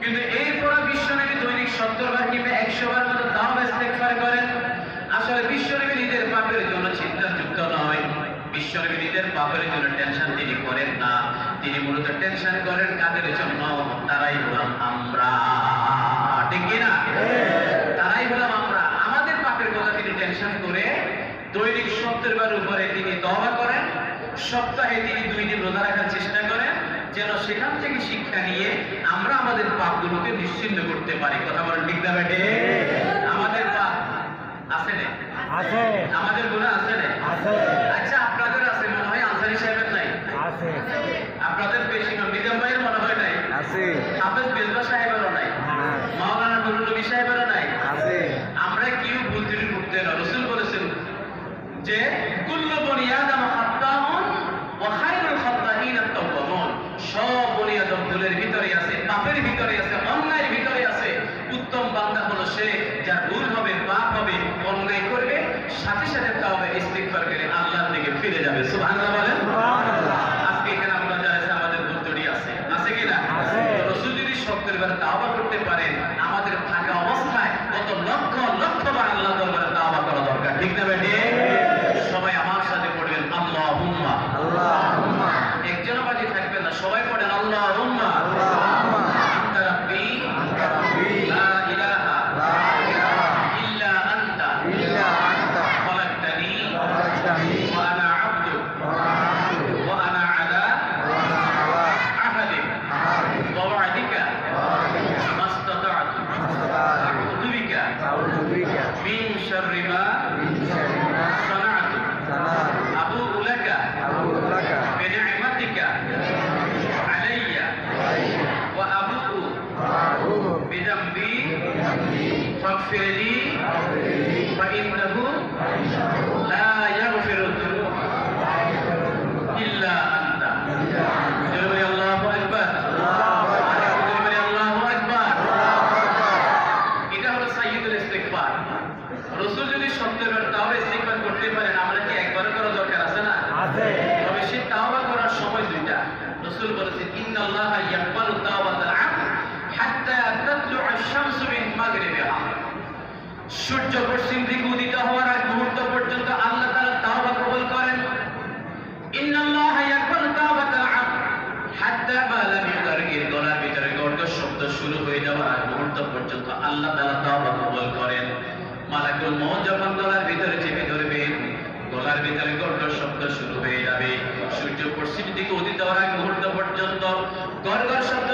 কিন্তু এরপর বিশ্বনবী দৈনিক 70 বার কিংবা 100 বার মতো তাওবা ইস্তেগফার করেন। আসলে বিশ্বনবী নিজের পাপের জন্য চিন্তাযুক্ত নয়, বিশ্বনবী নিজের পাপের জন্য টেনশন তিনি করেন না। তিনি মূলত টেনশন করেন কাদের জন্য? তারাই হলাম আমরা। ঠিক কিনা? তারাই হলাম আমরা। আমাদের পাপের কথা তিনি টেনশন করে দৈনিক 70 বার উপরে তিনি তওবা করেন। সপ্তাহে তিনি 2 দিন রোজা রাখার চেষ্টা করেন, যেন সেখান থেকে শিক্ষা নিয়ে আমরা আমাদের পাপগুলোকে নিশ্চিন্ত করতে পারি। কথা বলেন ঠিক না বেটে? আমাদের পাপ আছে না? আছে। আমাদের গুনাহ আছে না? আছে। আচ্ছা, আপনাদের আছে মনে হয়, আনসারী সাহেবের নাই? আছে। আপনাদের বেশি নিজাম ভাইয়ের মনে হয় নাই? আছে। হাফেজ বেজবা সাহেবেরও নাই? মাওলানা নুরুল নবী সাহেবেরও নাই? আছে। আমরা কেউ ভুল ত্রুটি করতে না। রাসূল বলেছেন যে কুল্লু বনি আদম খাত্তাউন ওয়া খায়রুল খাত্তাইন আত-তাওয়াবুন। সব বনি আদম ভুলের ভিতরে আছে, পাপের ভিতরে আছে, অন্যায়ের ভিতরে আছে। উত্তম বান্দা হলো সে যার ভুল হবে, পাপ হবে, অন্যায় করবে, সাথে সাথে তাওবা ইস্তিগফার করে আল্লাহর দিকে ফিরে যাবে। সুবহানাল্লাহ বলেন। সুবহানাল্লাহ। আজকে এখানে আমরা যারা আছে আমাদের ভুল ত্রুটি আছে, আছে কি না? আছে। রাসূল যদি 70 বার তাওবা করতে পারেন, আমাদের থাকা অবস্থায় কত লক্ষ লক্ষ বার আল্লাহর দরবারে তাওবা করা দরকার। ঠিক না বেটি? সবাই আমার সাথে পড়বেন আল্লাহুম্মা। আল্লাহুম্মা। একজনও বাকি থাকবেন না, সবাই পড়েন আল্লাহুম্মা। আল্লাহুম্মা। আনতা রাব্বি আনতা রাব্বি। লা ইলাহা লা ইলাহা ইল্লা আনতা ইল্লা আনতা। খলাকতানি খলাকতানি ওয়া আনা আবদুক ওয়া আনা আবদুক ওয়া আনা আলা ওয়া আনা আলা আহাদিক আহাদিক ওয়া ওয়া'দিকা ওয়া ওয়া'দিকা মাস্তাতা'তু মাস্তাতা'তু আউযু বিকা আউযু বিকা মিন শাররি মা মিন শাররি মা সানা'তু সানা'তু আবু'ু লাকা আবু'ু লাকা বিনি'মাতিকা আলাইয়া আলাইয়া ওয়া আবু'ু ওয়া আবু'ু বিযামবি বিযামবি ফাগফির লি ফাগফিরলি ফাইন্নাহু লা ইয়াগফিরু যুনুবা ইল্লা আনতা। ইল্লা আনতা। জোরে বলি আল্লাহু আকবার। আল্লাহু আকবার। জোরে বলি আল্লাহু আকবার। আল্লাহু আকবার। এটা হলো সাইয়্যিদুল ইস্তিগফার। রাসূল যদি 70 বার তাওবা ইস্তিগফার করতে পারেন, আমরা কি একবারও করা দরকার আছে না? আছে। তবে সেই তাওবা করার সময় দুইটা। রাসূল বলেছেন ইন্নাল্লাহা ইয়াকবালু তাওবাতাল আবদ হাত্তা তাতলু'আ আশ-শামসু মিন মাগরিবিহা। সূর্য পশ্চিম দিকে উদিত হওয়ার আগ মুহূর্ত পর্যন্ত আল্লাহ তাআলা তাওবা কবুল করেন। ইন্নাল্লাহা ইয়াকবালু তাওবাতাল আবদ হাত্তা মা লাম ইউগারগির, গলার ভিতরে গর্গর শব্দ শুরু হয়ে যাওয়ার আগ মুহূর্ত পর্যন্ত আল্লাহ তাআলা তাওবা কবুল করেন। মালাকুল মউত যখন গলার ভিতরে চেপে ধরবেন, গলার ভিতরে গর্গর শব্দ শুরু হয়ে যাবে। সূর্য পশ্চিম দিকে উদিত হওয়ার আগ মুহূর্ত পর্যন্ত গর্গর শব্দ